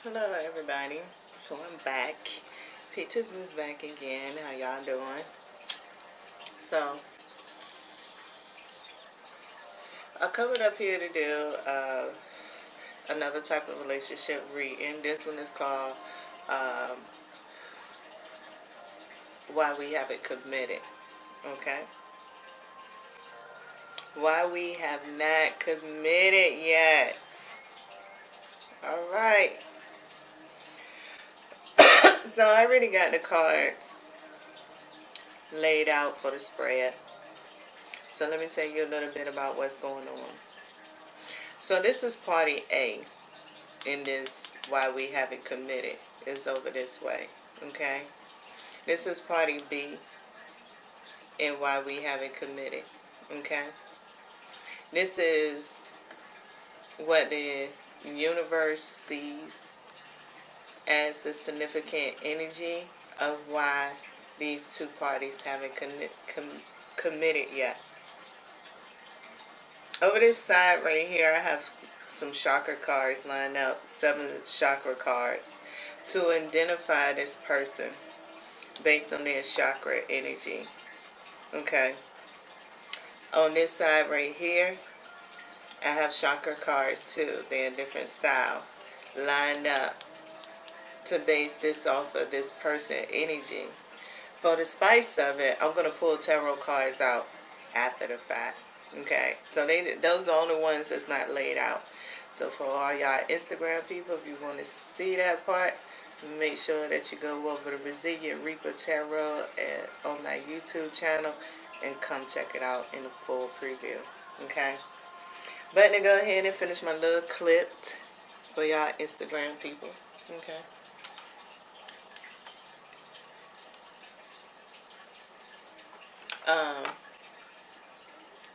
Hello everybody. So I'm back. Peaches is back again. How y'all doing? So I covered up here to do another type of relationship reading. This one is called um, Why We Haven't Committed. Okay? Why we have not committed yet. Alright. So I already got the cards laid out for the spread. So let me tell you a little bit about what's going on. So this is party A in this Why We Haven't Committed. It's over this way. Okay? This is party B in Why We Haven't Committed. Okay? This is what the universe sees as the significant energy of why these two parties haven't committed yet. Over this side right here, I have some chakra cards lined up, 7 chakra cards, to identify this person based on their chakra energy. Okay. On this side right here, I have chakra cards too. They're a different style, lined up to base this off of this person energy. For the spice of it, I'm going to pull tarot cards out after the fact. Okay, so those are the only ones that's not laid out. So for all y'all Instagram people, if you want to see that part, make sure that you go over to Brazilian Reaper Tarot on my YouTube channel and come check it out in a full preview. Okay, but to go ahead and finish my little clip for y'all Instagram people. Okay.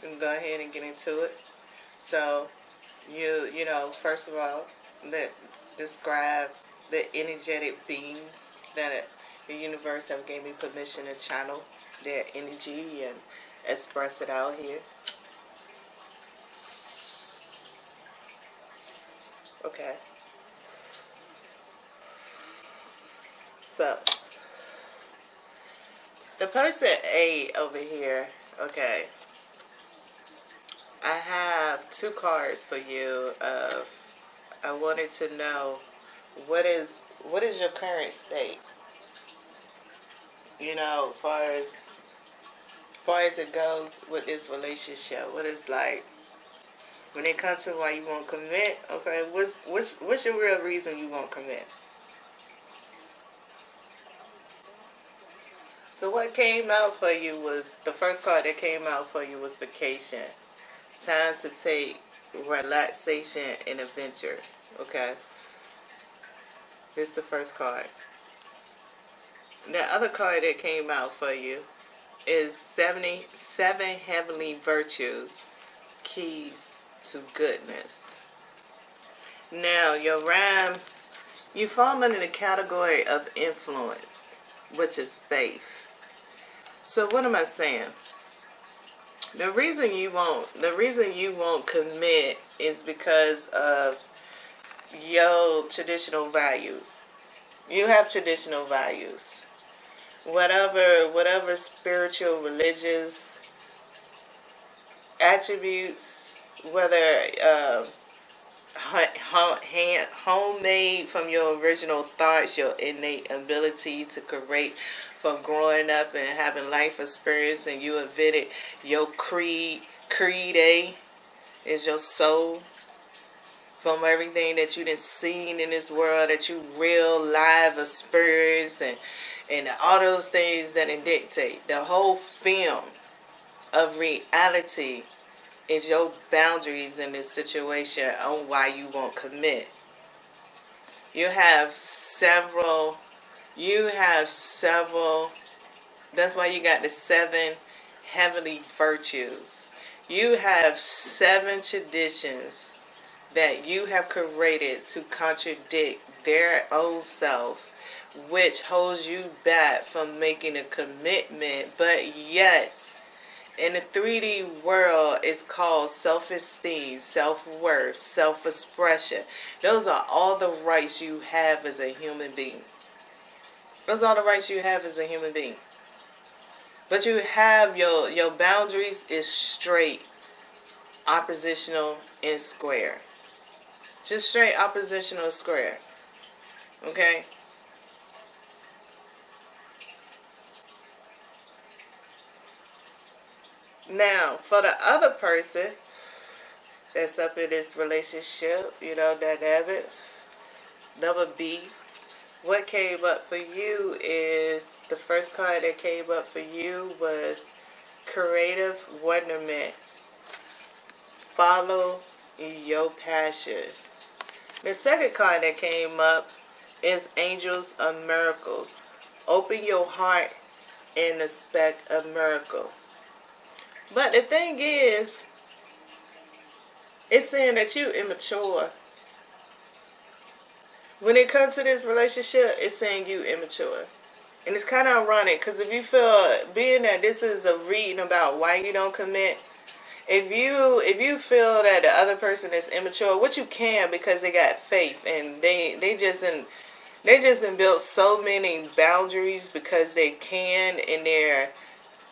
We can go ahead and get into it. So, you know, first of all, describe the energetic beings that the universe have gave me permission to channel their energy and express it out here. Okay. So, the person A over here, okay, I have 2 cards for you. I wanted to know what is your current state. You know, far as it goes with this relationship, what is like when it comes to why you won't commit. Okay, what's your real reason you won't commit? So what came out for you was, the first card that came out for you was vacation. Time to take relaxation and adventure. Okay. This is the first card. The other card that came out for you is 77 heavenly virtues, keys to goodness. Now, your rhyme, you fall under the category of influence, which is faith. So what am I saying? The reason you won't commit is because of your traditional values. You have traditional values. Whatever spiritual, religious attributes, whether homemade from your original thoughts, your innate ability to create from growing up and having life experience, and you invented your creed A is your soul, from everything that you done seen in this world, that you real live experience, and all those things that it dictate. The whole film of reality is your boundaries in this situation on why you won't commit. You have several, that's why you got the 7 heavenly virtues. You have 7 traditions that you have created to contradict their own self, which holds you back from making a commitment, but yet in the 3D world is called self-esteem, self-worth, self-expression. Those are all the rights you have as a human being. Those are the rights you have as a human being. But you have your boundaries is straight, oppositional, and square. Just straight oppositional square. Okay? Now, for the other person that's up in this relationship, dynamic, number B, what came up for you is, the first card that came up for you was creative wonderment. Follow your passion. The second card that came up is angels of miracles. Open your heart and expect a miracle. But the thing is, it's saying that you immature. When it comes to this relationship, it's saying you immature. And it's kind of ironic, because if you feel, being that this is a reading about why you don't commit, if you feel that the other person is immature, which you can, because they got faith and they just built so many boundaries because they can in their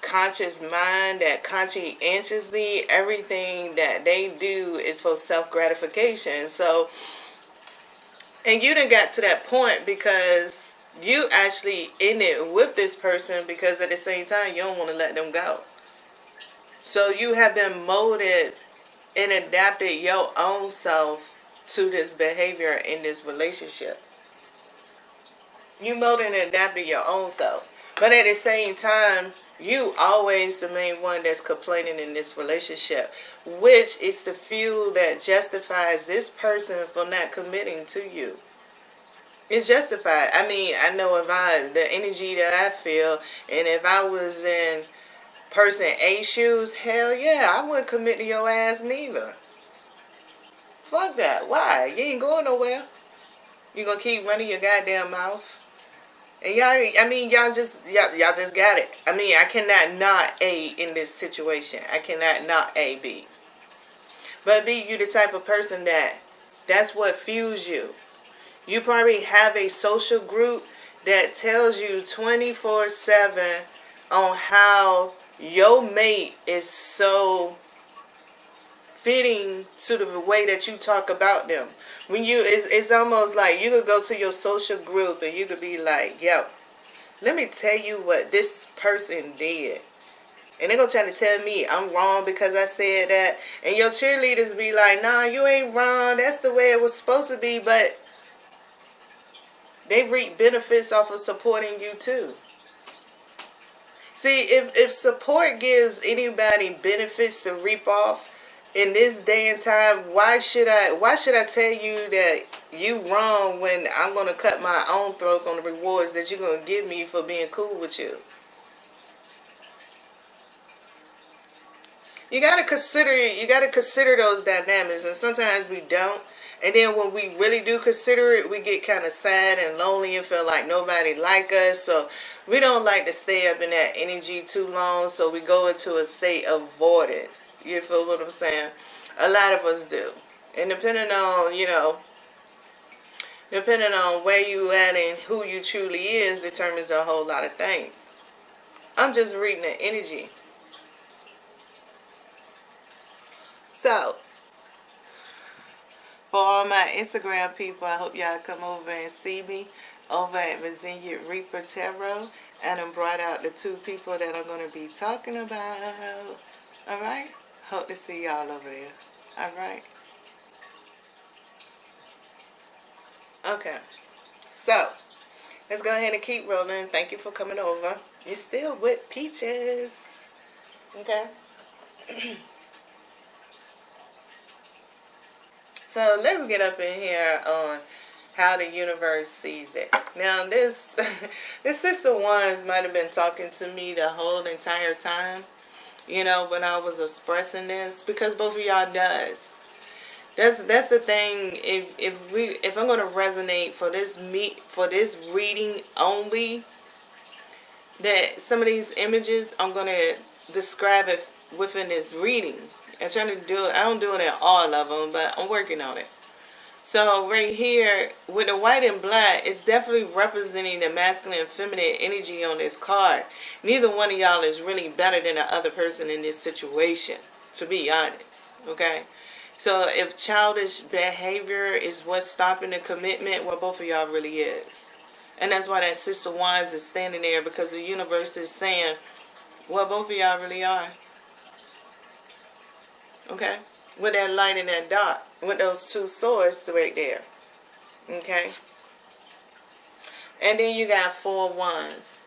conscious mind, that conscientiously everything that they do is for self-gratification. So, and you done got to that point because you actually in it with this person, because at the same time you don't want to let them go. So you have been molded and adapted your own self to this behavior in this relationship. You molded and adapted your own self. But at the same time, you always the main one that's complaining in this relationship, which is the fuel that justifies this person for not committing to you. It's justified. I mean, I know the energy that I feel, and if I was in person A shoes, hell yeah, I wouldn't commit to your ass neither. Fuck that. Why? You ain't going nowhere. You gonna keep running your goddamn mouth. And y'all just got it. I mean, I cannot not A in this situation. I cannot not A B. But B, you the type of person that's what fuels you. You probably have a social group that tells you 24/7 on how your mate is so fitting to the way that you talk about them. When it's almost like you could go to your social group and you could be like, yo, let me tell you what this person did. And they're going to try to tell me I'm wrong because I said that. And your cheerleaders be like, nah, you ain't wrong. That's the way it was supposed to be. But they reap benefits off of supporting you too. See, if support gives anybody benefits to reap off in this day and time, why should I tell you that you wrong when I'm going to cut my own throat on the rewards that you're going to give me for being cool with you? You got to consider those dynamics, and sometimes we don't. And then when we really do consider it, we get kind of sad and lonely and feel like nobody like us. So we don't like to stay up in that energy too long. So we go into a state of avoidance. You feel what I'm saying? A lot of us do. And depending on where you at and who you truly is determines a whole lot of things. I'm just reading the energy. So, for all my Instagram people, I hope y'all come over and see me over at Resilient Reaper Tarot. And I brought out the two people that I'm going to be talking about. Alright? Hope to see y'all over there. Alright? Okay. So, let's go ahead and keep rolling. Thank you for coming over. You're still with Peaches. Okay? So let's get up in here on how the universe sees it. Now this Sister Wands might have been talking to me the whole entire time, when I was expressing this, because both of y'all does. That's the thing. If I'm gonna resonate for this reading only, that some of these images I'm gonna describe it within this reading. I'm trying to do it. I don't do it in all of them, but I'm working on it. So right here, with the white and black, it's definitely representing the masculine and feminine energy on this card. Neither one of y'all is really better than the other person in this situation, to be honest. Okay? So if childish behavior is what's stopping the commitment, well, both of y'all really is. And that's why that Six of Wands is standing there, because the universe is saying, well, both of y'all really are. Okay? With that light and that dark. With those two swords right there. Okay? And then you got Four Wands.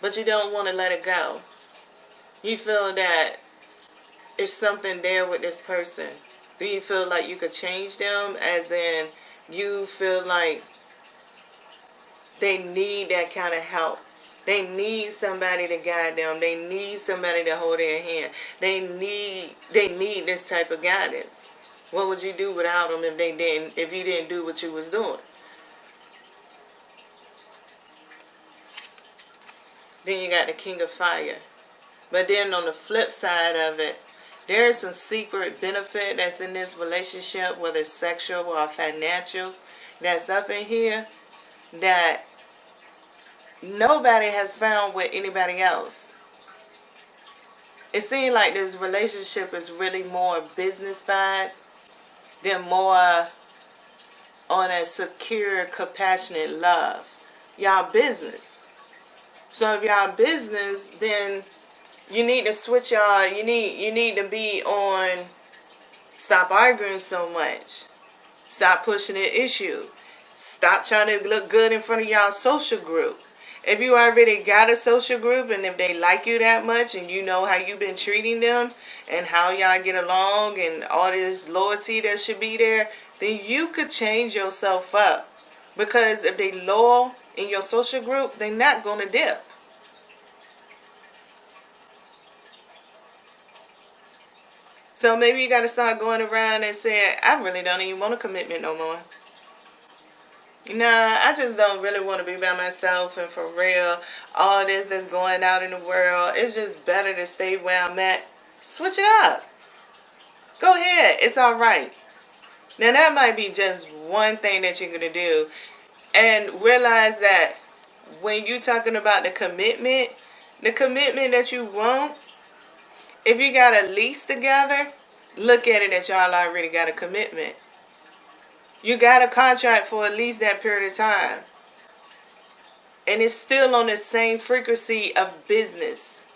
But you don't want to let it go. You feel that there's something there with this person. Do you feel like you could change them? As in, you feel like they need that kind of help. They need somebody to guide them. They need somebody to hold their hand. They need this type of guidance. What would you do without them if you didn't do what you was doing? Then you got the King of Fire. But then on the flip side of it, there is some secret benefit that's in this relationship, whether it's sexual or financial, that's up in here that nobody has found with anybody else. It seems like this relationship is really more business-fied than more on a secure, compassionate love. Y'all business. So if y'all business, then you need to switch y'all. You need to be on. Stop arguing so much. Stop pushing the issue. Stop trying to look good in front of y'all social group. If you already got a social group and if they like you that much and you know how you've been treating them and how y'all get along and all this loyalty that should be there, then you could change yourself up. Because if they loyal in your social group, they're not going to dip. So maybe you got to start going around and saying, I really don't even want a commitment no more. Nah, I just don't really want to be by myself, and for real, all this that's going out in the world, it's just better to stay where I'm at. Switch it up. Go ahead. It's all right. Now, that might be just one thing that you're going to do. And realize that when you're talking about the commitment that you want, if you got a lease together, look at it that y'all already got a commitment. You got a contract for at least that period of time. And it's still on the same frequency of business.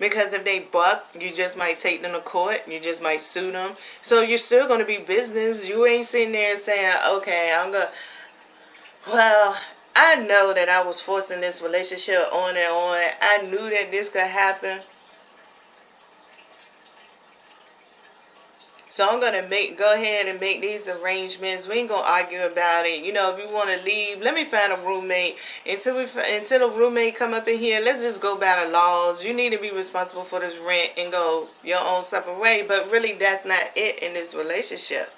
Because if they buck, you just might take them to court. You just might sue them. So you're still going to be business. You ain't sitting there saying, okay, well, I know that I was forcing this relationship on and on. I knew that this could happen. So I'm going to go ahead and make these arrangements. We ain't going to argue about it. You know, if you want to leave, let me find a roommate. Until a roommate come up in here, let's just go by the laws. You need to be responsible for this rent and go your own separate way. But really, that's not it in this relationship.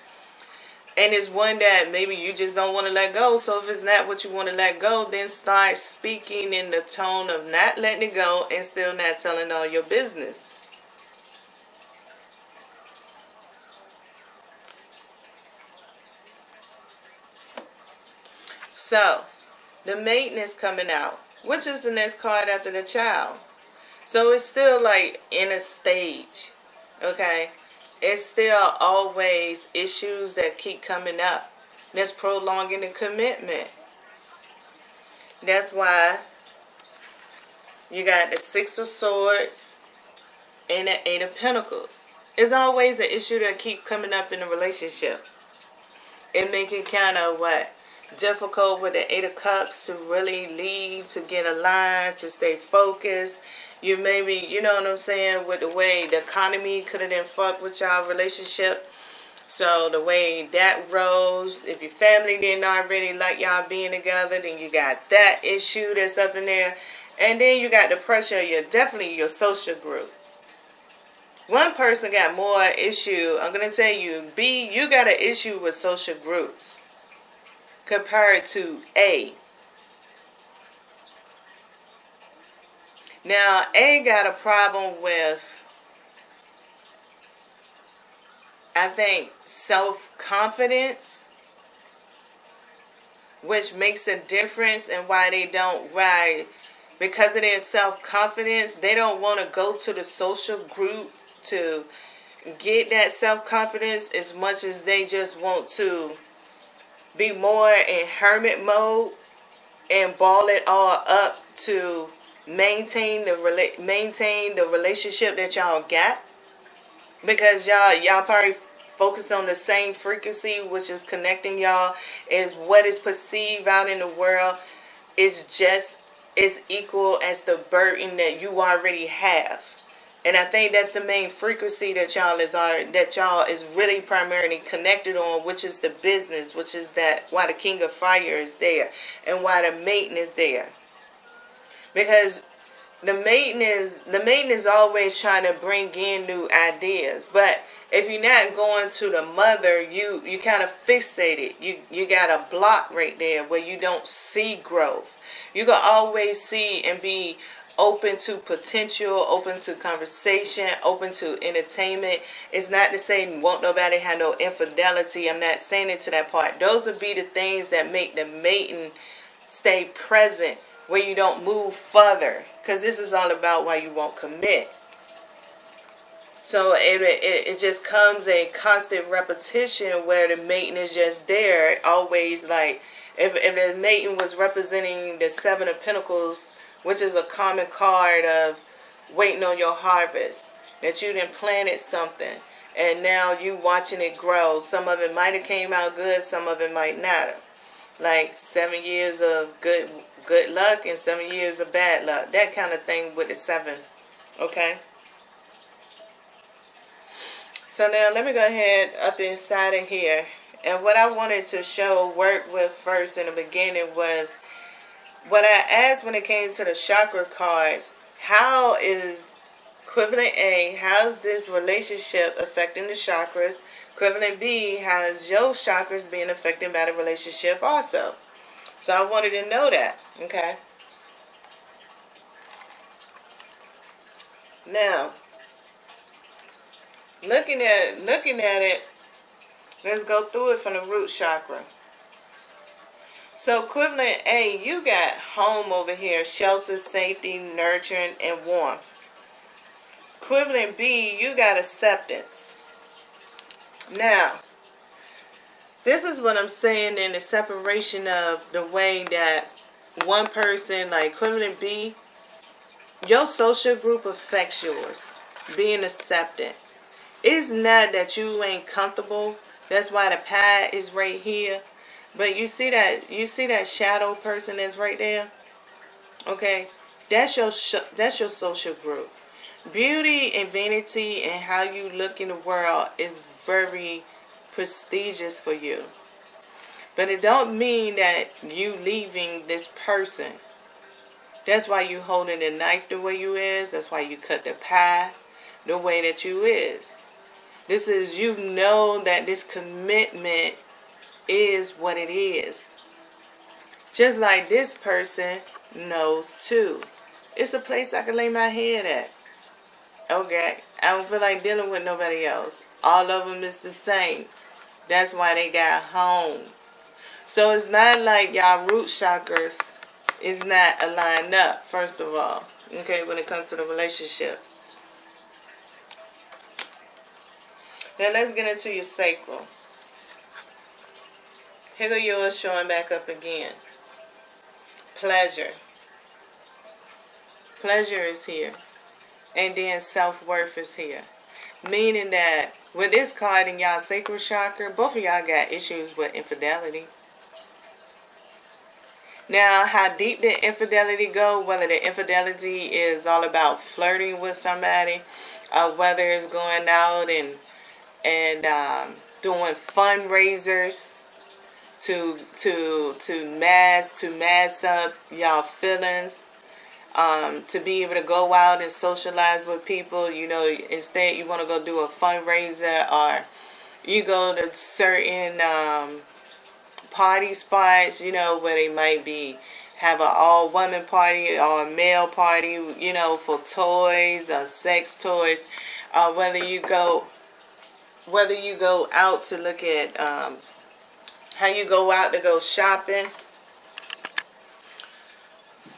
And it's one that maybe you just don't want to let go. So if it's not what you want to let go, then start speaking in the tone of not letting it go and still not telling all your business. So, the maiden is coming out, which is the next card after the child. So, it's still like in a stage, okay? It's still always issues that keep coming up. That's prolonging the commitment. That's why you got the Six of Swords and the Eight of Pentacles. It's always an issue that keep coming up in a relationship. It make it kind of difficult with the Eight of Cups to really lead, to get aligned, to stay focused. You maybe, you know what I'm saying, with the way the economy could have been fucked with y'all relationship. So the way that rose, if your family didn't already like y'all being together, then you got that issue that's up in there. And then you got the pressure of definitely your social group. One person got more issue. I'm going to tell you, B, you got an issue with social groups compared to A. Now, A got a problem with, I think, self-confidence, which makes a difference in why they don't ride. Because of their self-confidence, they don't want to go to the social group to get that self-confidence as much as they just want to be more in hermit mode and ball it all up to maintain the relationship that y'all got, because y'all probably focus on the same frequency, which is connecting y'all, is what is perceived out in the world is just as equal as the burden that you already have. And I think that's the main frequency that y'all is really primarily connected on, which is the business, which is that why the King of Fire is there and why the maiden is there. Because the maiden is always trying to bring in new ideas. But if you're not going to the mother, you kind of fixated. You got a block right there where you don't see growth. You can always see and be open to potential, open to conversation, open to entertainment. It's not to say won't nobody have no infidelity. I'm not saying it to that part. Those would be the things that make the maiden stay present, where you don't move further. Because this is all about why you won't commit. So it just comes a constant repetition where the maiden is just there, always like, if the maiden was representing the Seven of Pentacles, which is a common card of waiting on your harvest, that you done planted something, and now you watching it grow. Some of it might have came out good, some of it might not have. Like 7 years of good luck and 7 years of bad luck. That kind of thing with the 7. Okay? So now let me go ahead up inside of here. And what I wanted to work with first in the beginning was what I asked when it came to the chakra cards. How is equivalent A, how's this relationship affecting the chakras? Equivalent B, how's your chakras being affected by the relationship also? So I wanted to know that. Okay. Now, looking at it, let's go through it from the root chakra. So equivalent A, you got home over here, shelter, safety, nurturing, and warmth. Equivalent B, you got acceptance. Now, this is what I'm saying in the separation of the way that one person, like equivalent B, your social group affects yours. Being accepted. It's not that you ain't comfortable. That's why the pie is right here. But you see that shadow person that's right there? Okay? That's your social group. Beauty and vanity and how you look in the world is very prestigious for you. But it don't mean that you leaving this person. That's why you holding the knife the way you is. That's why you cut the pie the way that you is. This is, you know that this commitment is what it is. Just like this person knows too. It's a place I can lay my head at. Okay? I don't feel like dealing with nobody else. All of them is the same. That's why they got home. So it's not like y'all root chakras is not aligned up, first of all. Okay, when it comes to the relationship. Now let's get into your sacral. Here go yours showing back up again. Pleasure. Pleasure is here. And then self-worth is here. Meaning that with this card in y'all sacral chakra, both of y'all got issues with infidelity. Now, how deep did infidelity go? Whether the infidelity is all about flirting with somebody, or whether it's going out and doing fundraisers to mass up y'all feelings, to be able to go out and socialize with people. You know, instead you want to go do a fundraiser, or you go to certain party spots, you know, where they might be have an all-woman party or a male party, you know, for toys or sex toys, or whether you go out to look at how you go out to go shopping.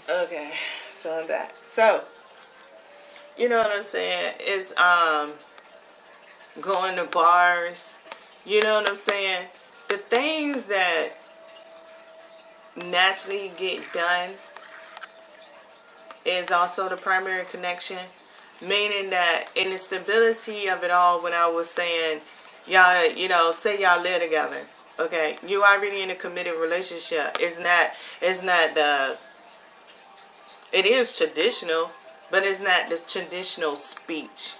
Okay, so I'm back. So, you know what I'm saying? It's going to bars. You know what I'm saying? The things that naturally get done is also the primary connection. Meaning that in the stability of it all, when I was saying, y'all, you know, say y'all live together. Okay, you already in a committed relationship. It is traditional, but it's not the traditional speech.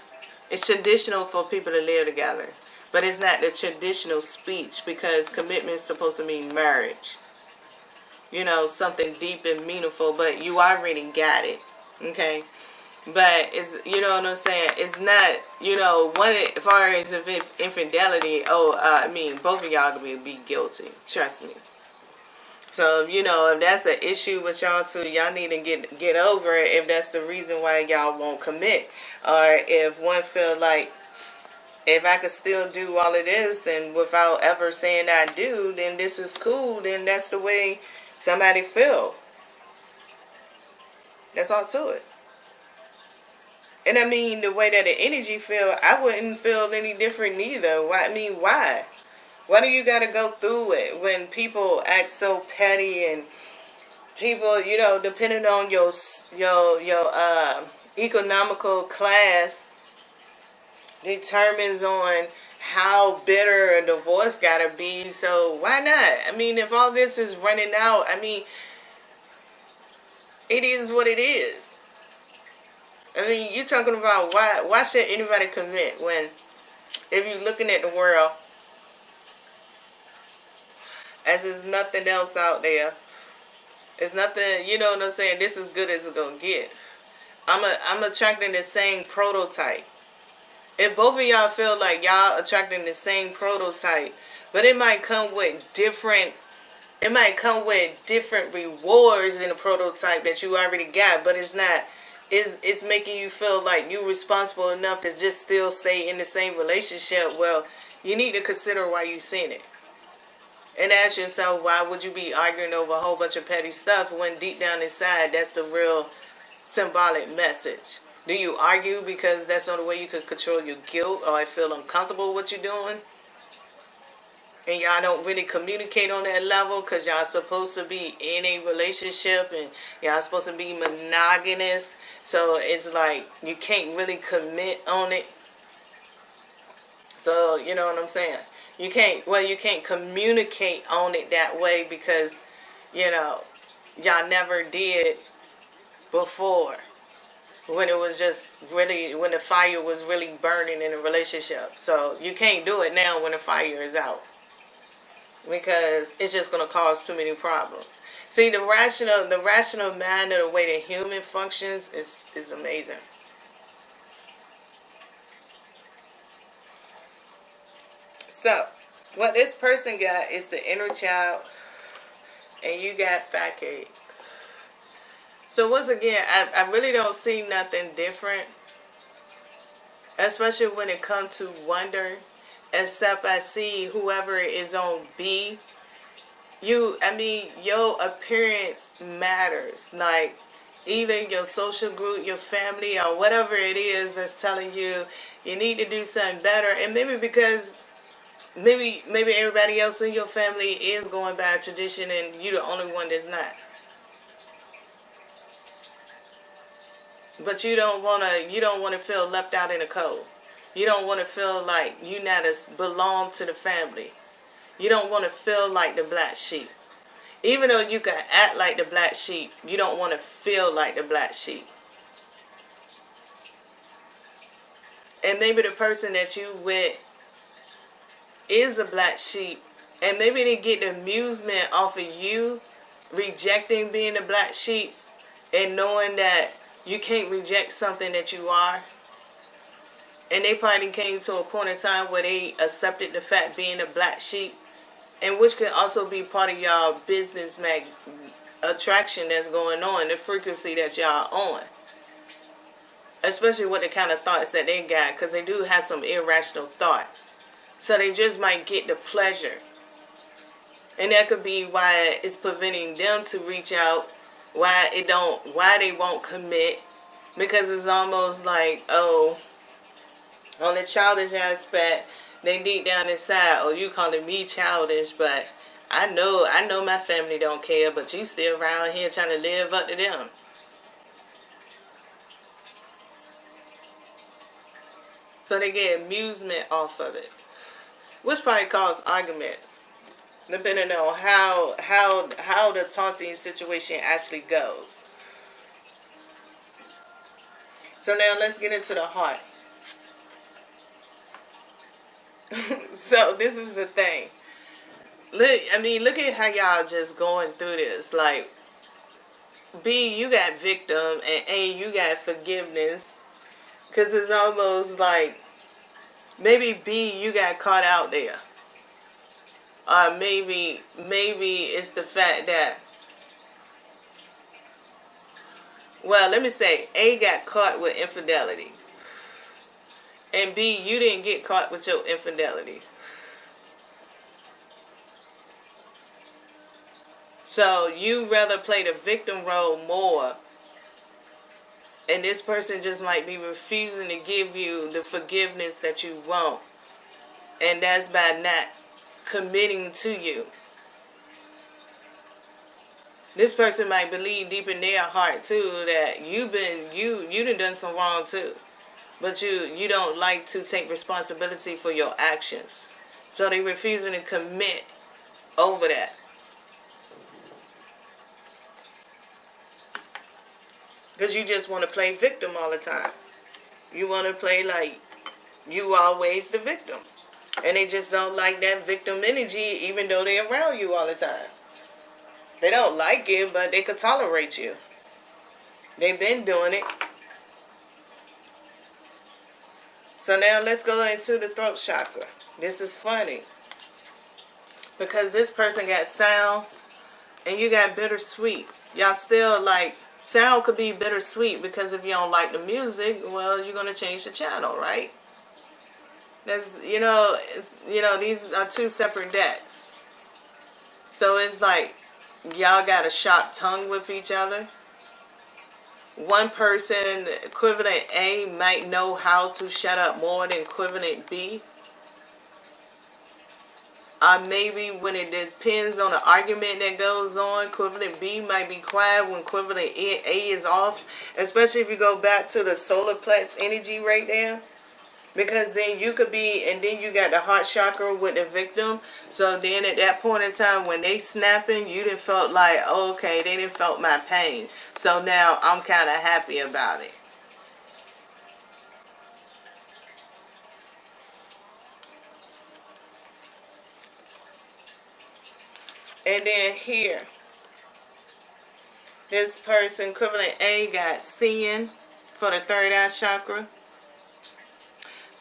It's traditional for people to live together, but it's not the traditional speech, because commitment is supposed to mean marriage. You know, something deep and meaningful, but you already got it. Okay? But it's, you know what I'm saying? It's not, you know, one as far as if infidelity. I mean, both of y'all gonna be guilty. Trust me. So, you know, if that's an issue with y'all two, y'all need to get over it. If that's the reason why y'all won't commit, or if one feel like, if I could still do all of this and without ever saying I do, then this is cool. Then that's the way somebody feel. That's all to it. And I mean, the way that the energy feel, I wouldn't feel any different neither. Why? I mean, why? Why do you got to go through it when people act so petty, and people, you know, depending on your economical class, determines on how bitter a divorce got to be. So why not? I mean, if all this is running out, I mean, it is what it is. I mean, you're talking about why should anybody commit when, if you're looking at the world as there's nothing else out there, it's nothing, you know what I'm saying, this is good as it's gonna get. I'm attracting the same prototype. If both of y'all feel like y'all attracting the same prototype, but it might come with different rewards in the prototype that you already got, but it's not. It's making you feel like you're responsible enough to just still stay in the same relationship. Well, you need to consider why you've seen it. And ask yourself, why would you be arguing over a whole bunch of petty stuff when deep down inside, that's the real symbolic message? Do you argue because that's the only way you can control your guilt, or I feel uncomfortable with what you're doing? And y'all don't really communicate on that level because y'all supposed to be in a relationship and y'all supposed to be monogamous. So it's like you can't really commit on it. So, you know what I'm saying? You can't communicate on it that way because, you know, y'all never did before. When it was just really, when the fire was really burning in a relationship. So you can't do it now when the fire is out, because it's just going to cause too many problems. See, the rational mind of the way the human functions is amazing. So, what this person got is the inner child, and you got facade. So once again, I really don't see nothing different, especially when it comes to wonder, except I see whoever is on B. Your appearance matters. Like, either your social group, your family, or whatever it is that's telling you you need to do something better. And maybe because maybe everybody else in your family is going by tradition and you're the only one that's not. But you don't wanna feel left out in the cold. You don't want to feel like you not belong to the family. You don't want to feel like the black sheep. Even though you can act like the black sheep, you don't want to feel like the black sheep. And maybe the person that you with is a black sheep, and maybe they get the amusement off of you rejecting being a black sheep and knowing that you can't reject something that you are. And they probably came to a point in time where they accepted the fact being a black sheep, and which could also be part of y'all business attraction that's going on, the frequency that y'all on. Especially with the kind of thoughts that they got, because they do have some irrational thoughts. So they just might get the pleasure. And that could be why it's preventing them to reach out, why they won't commit. Because it's almost like, oh, on the childish aspect, they deep down inside, oh, you calling me childish, but I know my family don't care, but you still around here trying to live up to them. So they get amusement off of it, which probably cause arguments, depending on how the taunting situation actually goes. So now let's get into the heart. So this is the thing. Look at how y'all just going through this. Like, B, you got victim, and A, you got forgiveness. Because it's almost like, maybe B, you got caught out there. Or maybe it's the fact that, well, let me say, A got caught with infidelity. And B, you didn't get caught with your infidelity. So you rather play the victim role more. And this person just might be refusing to give you the forgiveness that you want. And that's by not committing to you. This person might believe deep in their heart too that you done some wrong too. But you don't like to take responsibility for your actions. So they refusing to commit over that. Because you just want to play victim all the time. You want to play like you always the victim. And they just don't like that victim energy even though they're around you all the time. They don't like it, but they could tolerate you. They've been doing it. So now let's go into the throat chakra. This is funny. Because this person got sound and you got bittersweet. Y'all still like, sound could be bittersweet because if you don't like the music, well, you're going to change the channel, right? That's, these are two separate decks. So it's like y'all got a sharp tongue with each other. One person, equivalent A, might know how to shut up more than equivalent B. Maybe when it depends on the argument that goes on, equivalent B might be quiet when equivalent A is off. Especially if you go back to the solar plex energy right there. Because then you could be, and then you got the heart chakra with the victim. So then at that point in time when they snapping, you didn't felt like, oh, okay, they didn't felt my pain. So now I'm kind of happy about it. And then here, this person, equivalent A, got seeing for the third eye chakra,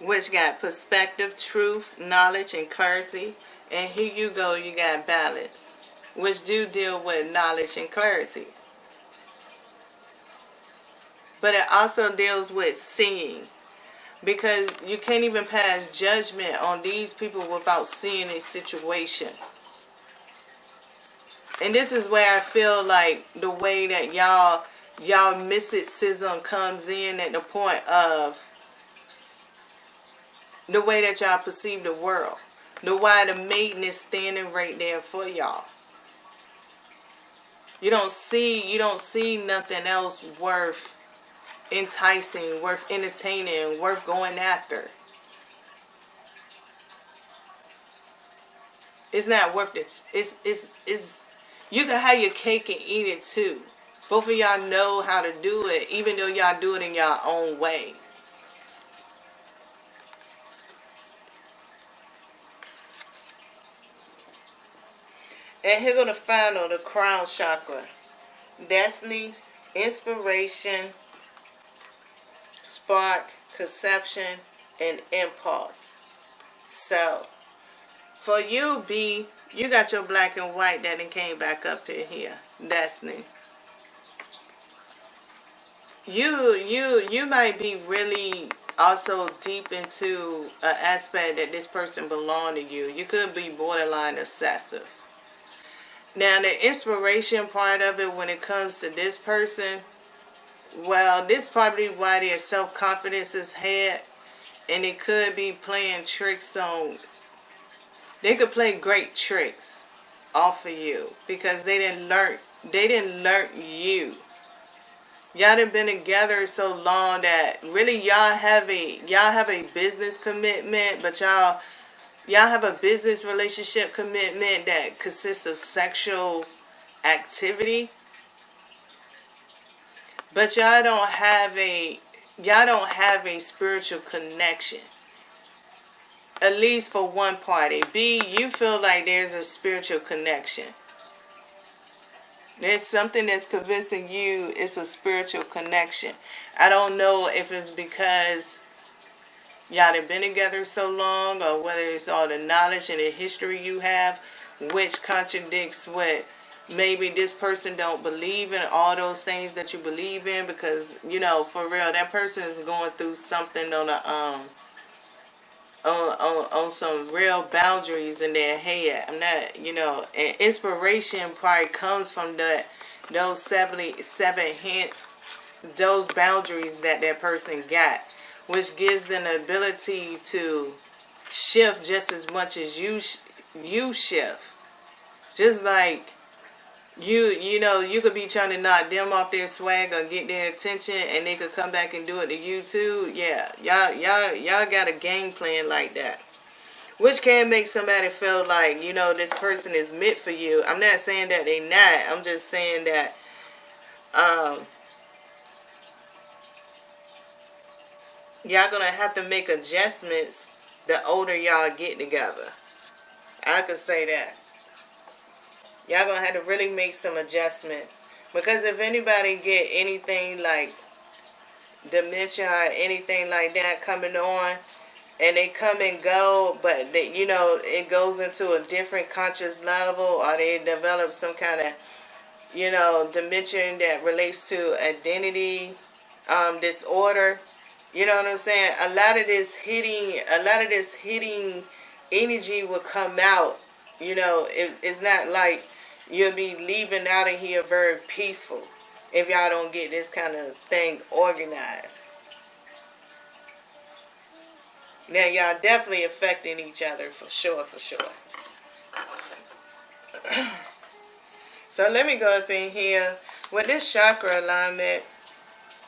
which got perspective, truth, knowledge, and clarity. And here you go, you got balance, which do deal with knowledge and clarity. But it also deals with seeing. Because you can't even pass judgment on these people without seeing a situation. And this is where I feel like the way that y'all mysticism comes in at the point of the way that y'all perceive the world. The why the maiden is standing right there for y'all. You don't see nothing else worth enticing, worth entertaining, worth going after. It's not worth it. It's you can have your cake and eat it too. Both of y'all know how to do it, even though y'all do it in your own way. And here go the final, the crown chakra. Destiny, inspiration, spark, conception, and impulse. So, for you, B, You got your black and white that then came back up to here. Destiny. You might be really also deep into an aspect that this person belong to you. You could be borderline obsessive. Now the inspiration part of it when it comes to this person, well, this probably why their self-confidence is had, and it could be playing tricks on, they could play great tricks off of you because they didn't learn you. Y'all done been together so long that really y'all have a business commitment, but y'all have a business relationship commitment that consists of sexual activity, but y'all don't have a spiritual connection. At least for one party. B, you feel like there's a spiritual connection. There's something that's convincing you it's a spiritual connection. I don't know if it's because y'all have been together so long, or whether it's all the knowledge and the history you have, which contradicts what maybe this person don't believe in all those things that you believe in, because, you know, for real, that person is going through something on a on some real boundaries in their head. I'm not, you know, and inspiration probably comes from those 77 those boundaries that person got, which gives them the ability to shift just as much as you shift. Just like you know, you could be trying to knock them off their swag or get their attention, and they could come back and do it to you too. Yeah, y'all got a game plan like that, which can make somebody feel like, you know, this person is meant for you. I'm not saying that they not. I'm just saying that y'all gonna have to make adjustments the older y'all get together. I could say that. Y'all gonna have to really make some adjustments. Because if anybody get anything like dementia or anything like that coming on, and they come and go, but they, you know, it goes into a different conscious level, or they develop some kind of, you know, dementia that relates to identity disorder. You know what I'm saying? A lot of this hitting energy will come out. You know, it's not like you'll be leaving out of here very peaceful if y'all don't get this kind of thing organized. Now, y'all definitely affecting each other for sure, for sure. So let me go up in here with this chakra alignment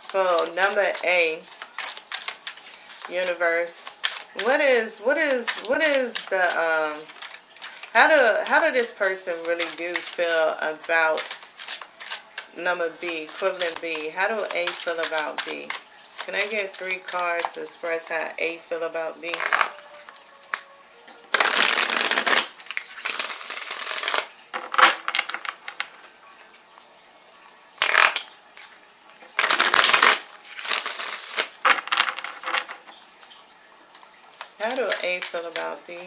for number A, universe. What is the how do this person really do feel about number B, equivalent B? How do A feel about B? Can I get 3 cards to express how A feel about B? How do A feel about B?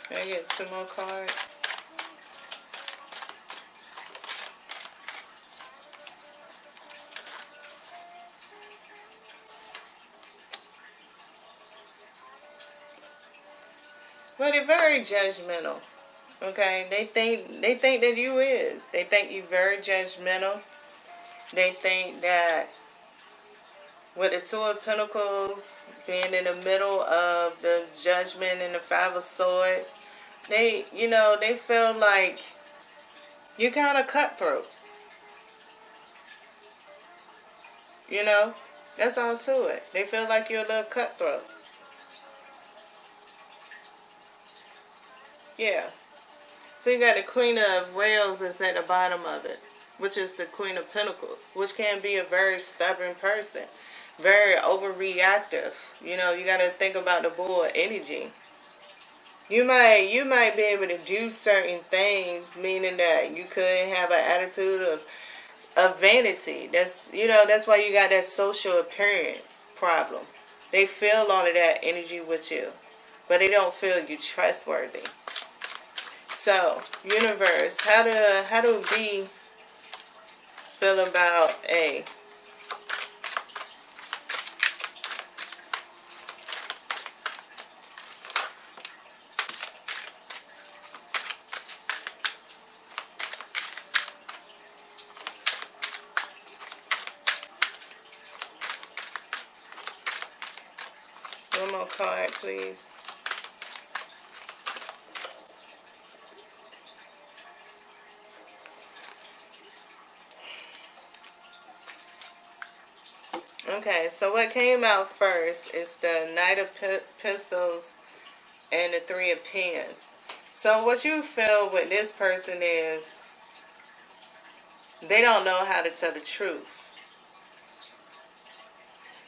Can I get 2 more cards? Well, they're very judgmental. Okay, they think that you is. They think you very judgmental. They think that with the 2 of Pentacles being in the middle of the Judgment and the 5 of Swords, they, you know, they feel like you kind of cutthroat. You know, that's all to it. They feel like you're a little cutthroat. Yeah. So you got the Queen of Rails is at the bottom of it, which is the Queen of Pentacles, which can be a very stubborn person, very overreactive. You know, you got to think about the bull energy. You might be able to do certain things, meaning that you could have an attitude of vanity. That's, that's why you got that social appearance problem. They feel all of that energy with you, but they don't feel you trustworthy. So, universe, how do B feel about A? One more card, please. Okay, so what came out first is the Knight of Pistols and the Three of Pens. So what you feel with this person is they don't know how to tell the truth.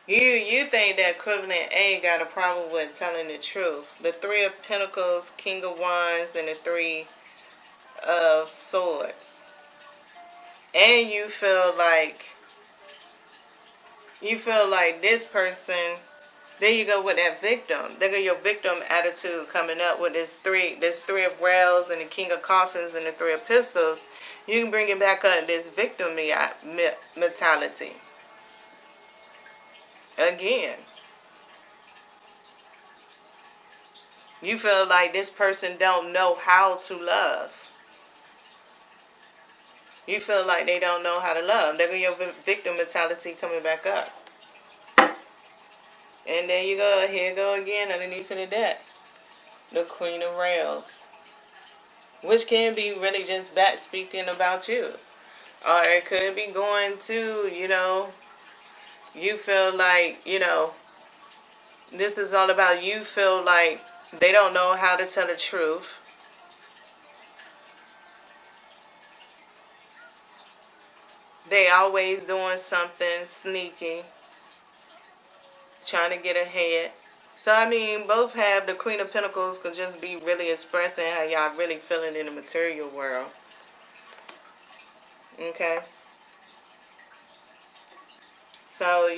You think that equivalent A got a problem with telling the truth. The Three of Pentacles, King of Wands, and the Three of Swords. And you feel like this person, there you go with that victim. There go your victim attitude coming up with this three of Rails and the King of Coffins and the Three of Pistols. You can bring it back up, this victim mentality. Again, you feel like this person don't know how to love. You feel like they don't know how to love. There go your victim mentality coming back up. And there you go. Here you go again underneath of the deck. The Queen of Rails. Which can be really just back speaking about you. Or it could be going to, you feel like, this is all about you feel like they don't know how to tell the truth. They always doing something sneaky, trying to get ahead. So, I mean, both have the Queen of Pentacles could just be really expressing how y'all really feeling in the material world. Okay? So,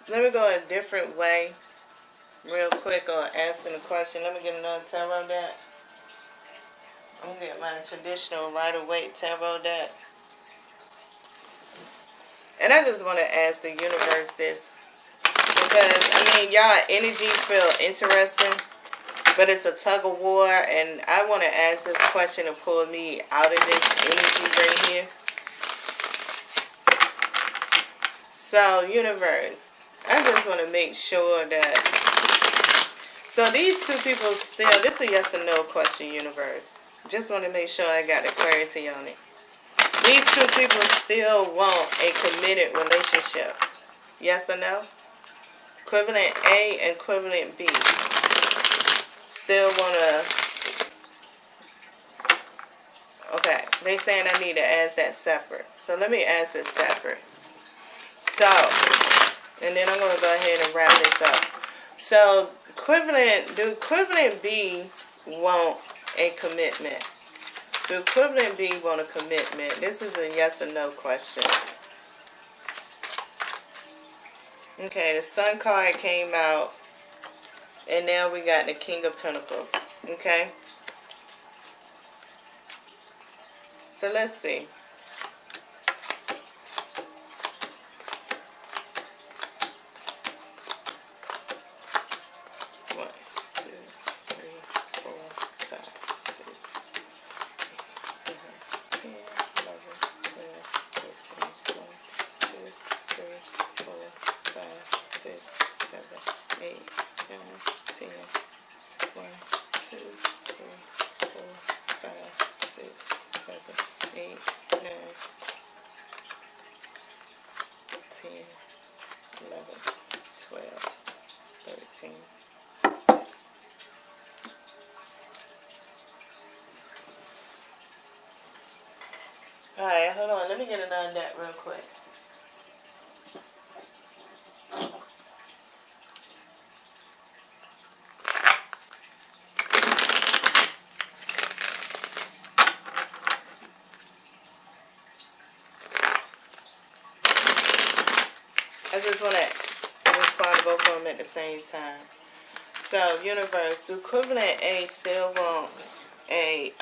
let me go a different way real quick on asking a question. Let me get another tarot deck. I'm going to get my traditional Rider-Waite tarot deck. And I just want to ask the universe this. Because, y'all energy feel interesting. But it's a tug of war. And I want to ask this question and pull me out of this energy right here. So, universe, I just want to make sure that... So, these two people still... This is a yes or no question, universe. Just want to make sure I got the clarity on it. These two people still want a committed relationship. Yes or no? Equivalent A and equivalent B. Still want to... Okay, they saying I need to ask that separate. So, let me ask it separate. So, and then I'm going to go ahead and wrap this up. So, do equivalent B want a commitment? Do equivalent B want a commitment? This is a yes or no question. Okay, the Sun card came out. And now we got the King of Pentacles. Okay? So, let's see. Alright, hold on. Let me get another deck real quick. I just want to respond to both of them at the same time. So, universe, do equivalent A still want a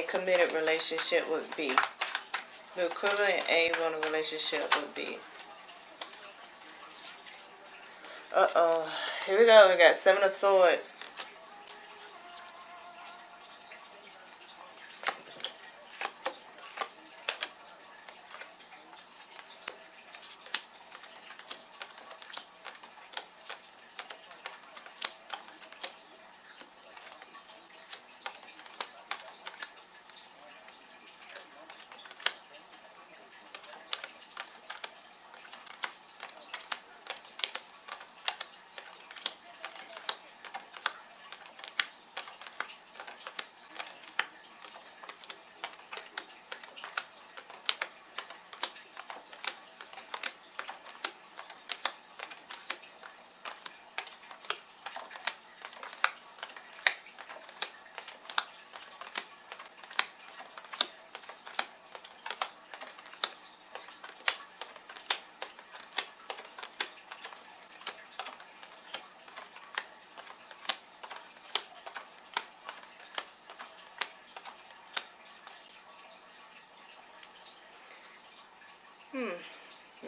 committed relationship with B? The equivalent A want a relationship with B. Uh-oh. Here we go. We got 7 of Swords.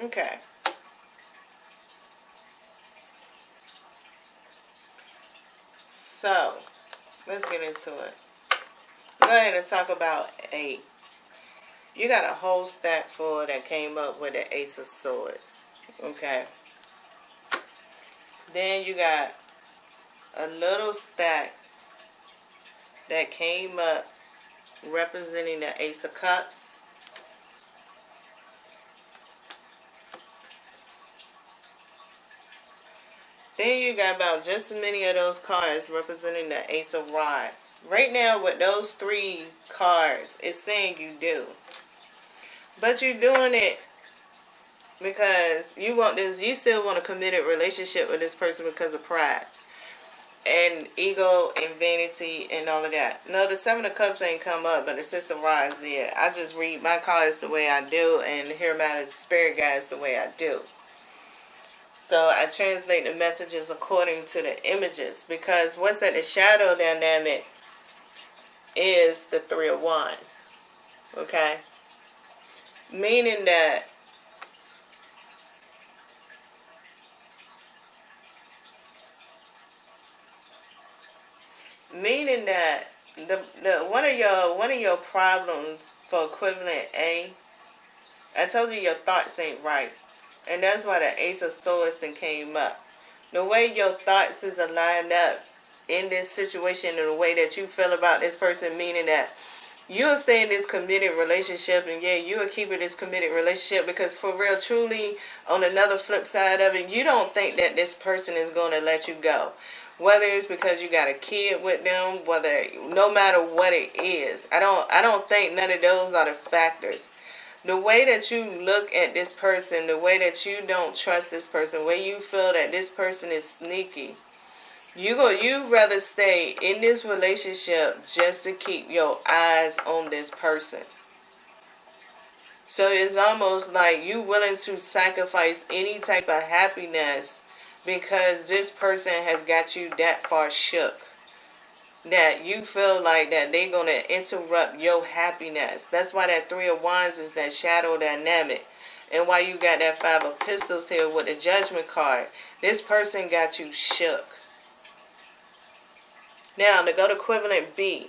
Okay. So, let's get into it. Go ahead and talk about 8. You got a whole stack full that came up with the Ace of Swords. Okay. Then you got a little stack that came up representing the Ace of Cups. Then you got about just as many of those cards representing the Ace of Rods. Right now with those 3 cards, it's saying you do. But you're doing it because you want this, you still want a committed relationship with this person because of pride and ego and vanity and all of that. No, the 7 of Cups ain't come up, but the 6 of Rods did. I just read my cards the way I do and hear my spirit guides the way I do. So I translate the messages according to the images, because what's at the shadow dynamic is the 3 of Wands. Okay? Meaning that the one of your problems for equivalent A, I told you your thoughts ain't right. And that's why the Ace of Swords then came up. The way your thoughts is aligned up in this situation and the way that you feel about this person, meaning that you'll stay in this committed relationship, and yeah, you'll keep it this committed relationship, because for real, truly, on another flip side of it, you don't think that this person is going to let you go. Whether it's because you got a kid with them, no matter what it is, I don't think none of those are the factors. The way that you look at this person, the way that you don't trust this person, the way you feel that this person is sneaky, you rather stay in this relationship just to keep your eyes on this person. So it's almost like you willing to sacrifice any type of happiness because this person has got you that far shook, that you feel like that they're going to interrupt your happiness. That's why that 3 of Wands is that shadow dynamic. And why you got that 5 of Pistols here with the Judgment card. This person got you shook. Now, to go to equivalent B,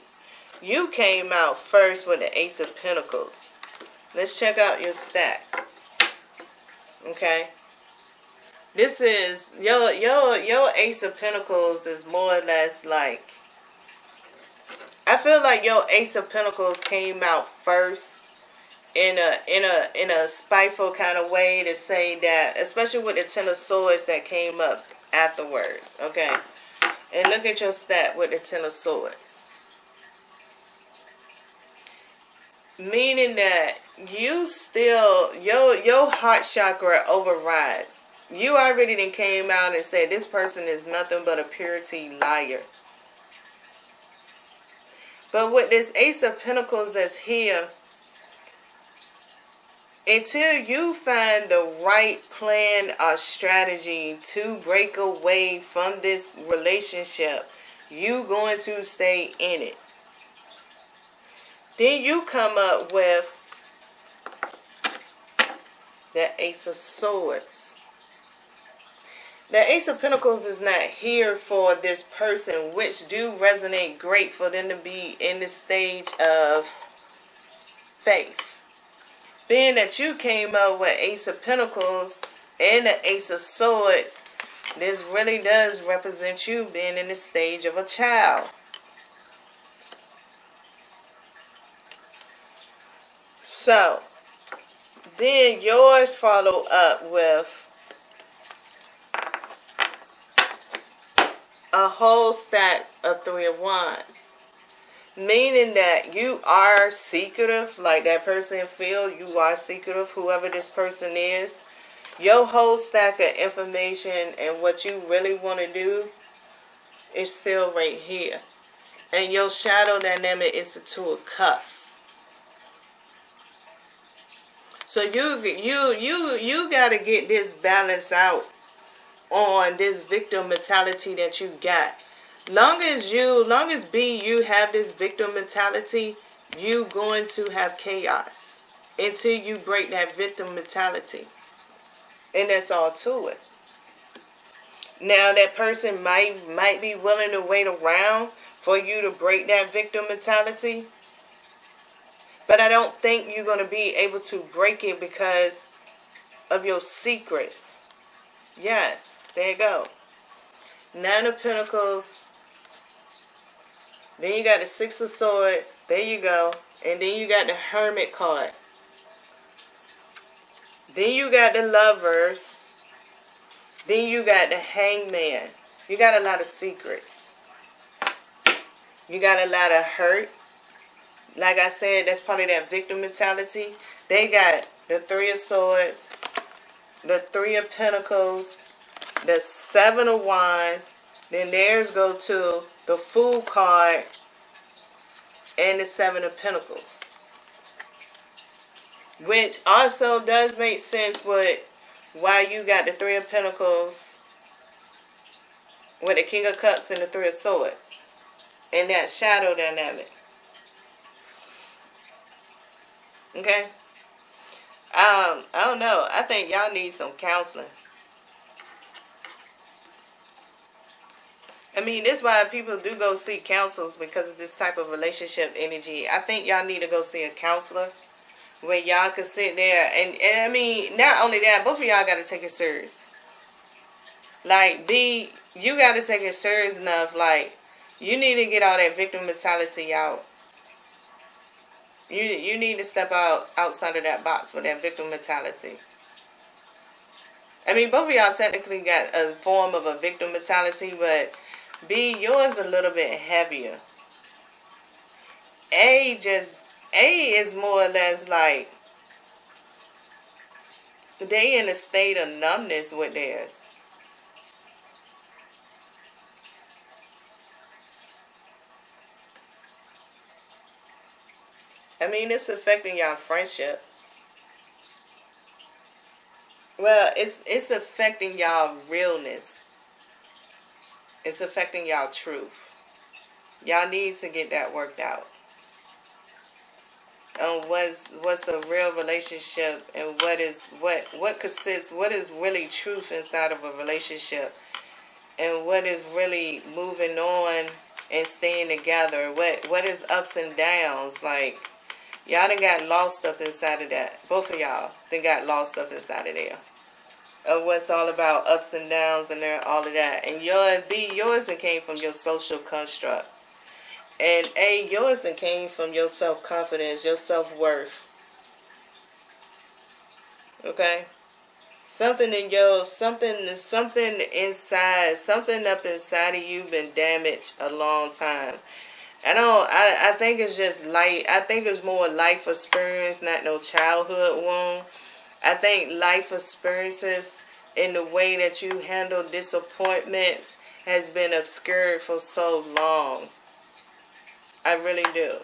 you came out first with the Ace of Pentacles. Let's check out your stack. Okay? This is, your Ace of Pentacles is more or less like, I feel like your Ace of Pentacles came out first in a spiteful kind of way, to say that, especially with the 10 of Swords that came up afterwards. Okay? And look at your stat with the 10 of Swords. Meaning that you still, your heart chakra overrides. You already then came out and said this person is nothing but a purity liar. But with this Ace of Pentacles that's here, until you find the right plan or strategy to break away from this relationship, you going to stay in it. Then you come up with the Ace of Swords. The Ace of Pentacles is not here for this person, which do resonate great for them to be in the stage of faith. Being that you came up with Ace of Pentacles and the Ace of Swords, this really does represent you being in the stage of a child. So, then yours follow up with a whole stack of Three of Wands. Meaning that you are secretive, like that person feel you are secretive, whoever this person is. Your whole stack of information and what you really want to do is still right here. And your shadow dynamic is the Two of Cups. So you got to get this balance out on this victim mentality that you got. Long as you have this victim mentality, you going to have chaos until you break that victim mentality. And that's all to it. Now that person might be willing to wait around for you to break that victim mentality. But I don't think you're going to be able to break it because of your secrets. Yes, there you go. Nine of Pentacles. Then you got the Six of Swords. There you go. And then you got the Hermit card. Then you got the Lovers. Then you got the Hangman. You got a lot of secrets. You got a lot of hurt. Like I said, that's part of that victim mentality. They got the Three of Swords, the Three of Pentacles, the Seven of Wands. Then theirs go to the Fool card and the Seven of Pentacles. Which also does make sense with why you got the Three of Pentacles with the King of Cups and the Three of Swords. And that shadow dynamic. Okay? I don't know. I think y'all need some counseling. I mean, this is why people do go see counselors, because of this type of relationship energy. I think y'all need to go see a counselor where y'all can sit there and I mean, not only that, both of y'all got to take it serious. Like, you got to take it serious enough. Like, you need to get all that victim mentality out. You need to step outside of that box with that victim mentality. I mean, both of y'all technically got a form of a victim mentality, but yours a little bit heavier. A is more or less like they in a state of numbness with theirs. I mean, it's affecting y'all friendship. Well, it's affecting y'all realness. It's affecting y'all truth. Y'all need to get that worked out. What's a real relationship and what is really truth inside of a relationship, and what is really moving on and staying together. What is ups and downs. Like, y'all done got lost up inside of that. Both of y'all done got lost up inside of there. Of what's all about ups and downs and all of that. And yours done came from your social construct. And yours done came from your self-confidence, your self-worth. Okay? Something inside, something up inside of you been damaged a long time. I think it's just light. I think it's more life experience, not no childhood wound. I think life experiences in the way that you handle disappointments has been obscured for so long. I really do.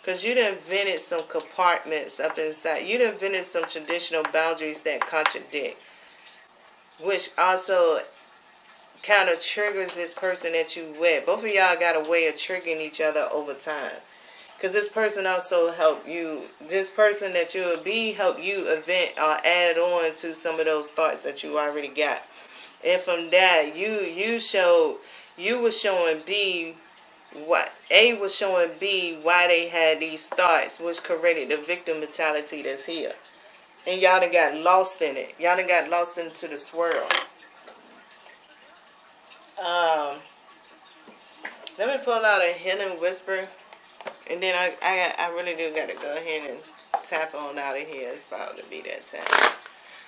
Because you done invented some compartments up inside. You done invented some traditional boundaries that contradict. Which also kind of triggers this person that you with. Both of y'all got a way of triggering each other over time. Because this person also helped you, this person that you will be help you event or add on to some of those thoughts that you already got. And from that, you were showing B what A was showing B why they had these thoughts, which created the victim mentality that's here. And y'all done got lost in it. Y'all done got lost into the swirl. Let me pull out a healing whisper, and then I really do got to go ahead and tap on out of here. It's about to be that time.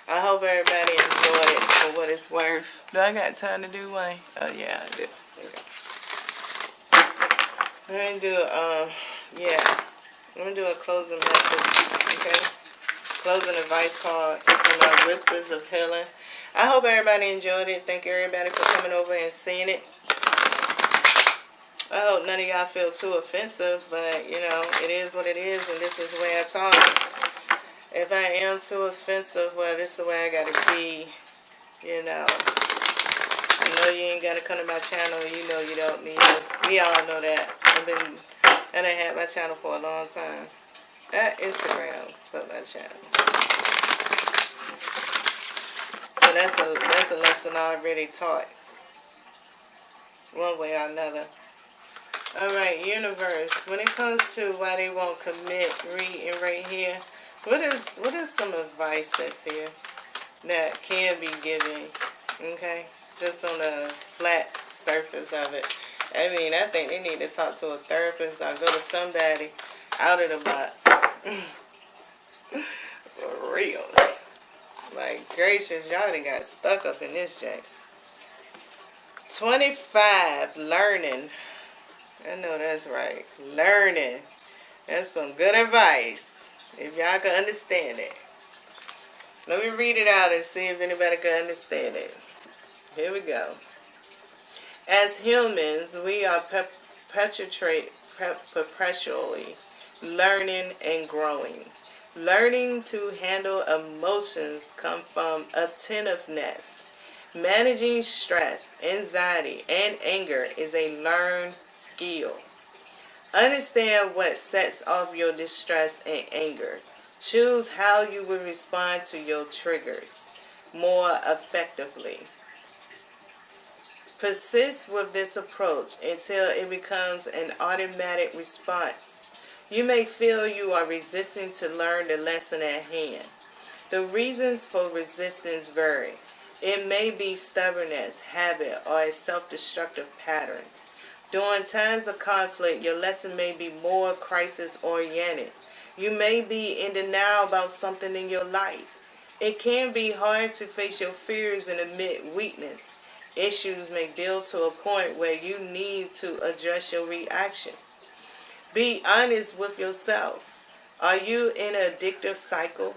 I hope everybody enjoyed it for what it's worth. Do I got time to do one? Oh yeah, I do. Okay. Let me do Let me do a closing message. Okay, closing advice card from my whispers of healing. I hope everybody enjoyed it. Thank you everybody for coming over and seeing it. I hope none of y'all feel too offensive, but you know, it is what it is, and this is the way I talk. If I am too offensive, well, this is the way I gotta be. You know, I know you ain't gotta come to my channel. You know you don't need it. We all know that. I done had my channel for a long time. At Instagram, but my channel. So that's a lesson already taught, one way or another. Alright, universe, when it comes to why they won't commit, reading right here, what is some advice that's here that can be given, okay? Just on the flat surface of it. I mean, I think they need to talk to a therapist or go to somebody out of the box. For real. Like, gracious, y'all done got stuck up in this jack. 25, learning. I know that's right. Learning. That's some good advice. If y'all can understand it. Let me read it out and see if anybody can understand it. Here we go. As humans, we are perpetually learning and growing. Learning to handle emotions comes from attentiveness. Managing stress, anxiety, and anger is a learned skill. Understand what sets off your distress and anger. Choose how you will respond to your triggers more effectively. Persist with this approach until it becomes an automatic response. You may feel you are resisting to learn the lesson at hand. The reasons for resistance vary. It may be stubbornness, habit, or a self-destructive pattern. During times of conflict, your lesson may be more crisis-oriented. You may be in denial about something in your life. It can be hard to face your fears and admit weakness. Issues may build to a point where you need to address your reactions. Be honest with yourself. Are you in an addictive cycle?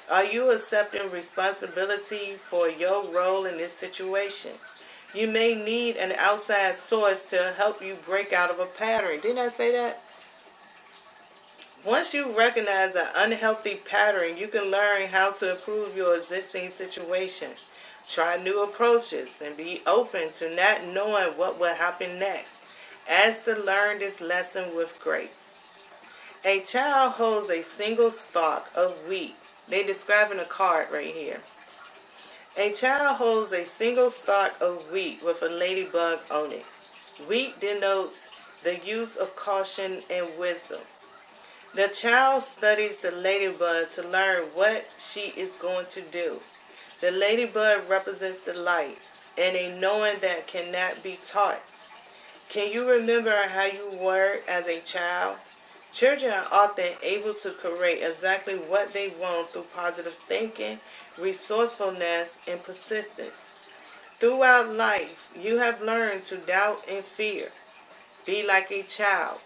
Are you accepting responsibility for your role in this situation? You may need an outside source to help you break out of a pattern. Didn't I say that? Once you recognize an unhealthy pattern, you can learn how to improve your existing situation. Try new approaches and be open to not knowing what will happen next. Ask to learn this lesson with grace. A child holds a single stalk of wheat. They're describing a card right here. A child holds a single stalk of wheat with a ladybug on it. Wheat denotes the use of caution and wisdom. The child studies the ladybug to learn what she is going to do. The ladybug represents the light and a knowing that cannot be taught. Can you remember how you were as a child? Children are often able to create exactly what they want through positive thinking, resourcefulness, and persistence. Throughout life, you have learned to doubt and fear. Be like a child.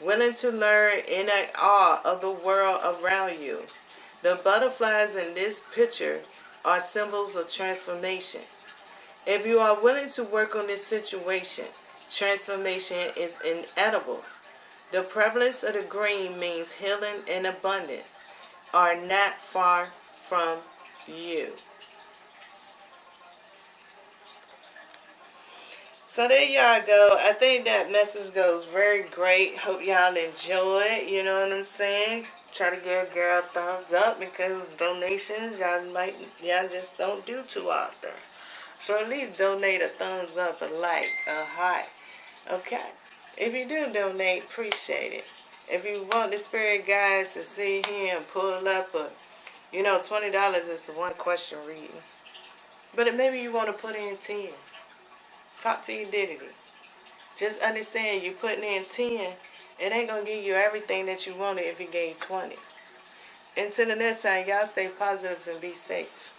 willing to learn in awe of the world around you. The butterflies in this picture are symbols of transformation. If you are willing to work on this situation, transformation is inevitable. The prevalence of the green means healing and abundance are not far from you. So there y'all go. I think that message goes very great. Hope y'all enjoy it. You know what I'm saying? Try to give a girl a thumbs up because donations y'all just don't do too often. So at least donate a thumbs up, a like, a heart. Okay? If you do donate, appreciate it. If you want the spirit guides to see him pull up $20 is the one question reading. But maybe you want to put in 10. Talk to your divinity. Just understand you putting in 10, it ain't going to give you everything that you wanted if you gave 20. Until the next time, y'all stay positive and be safe.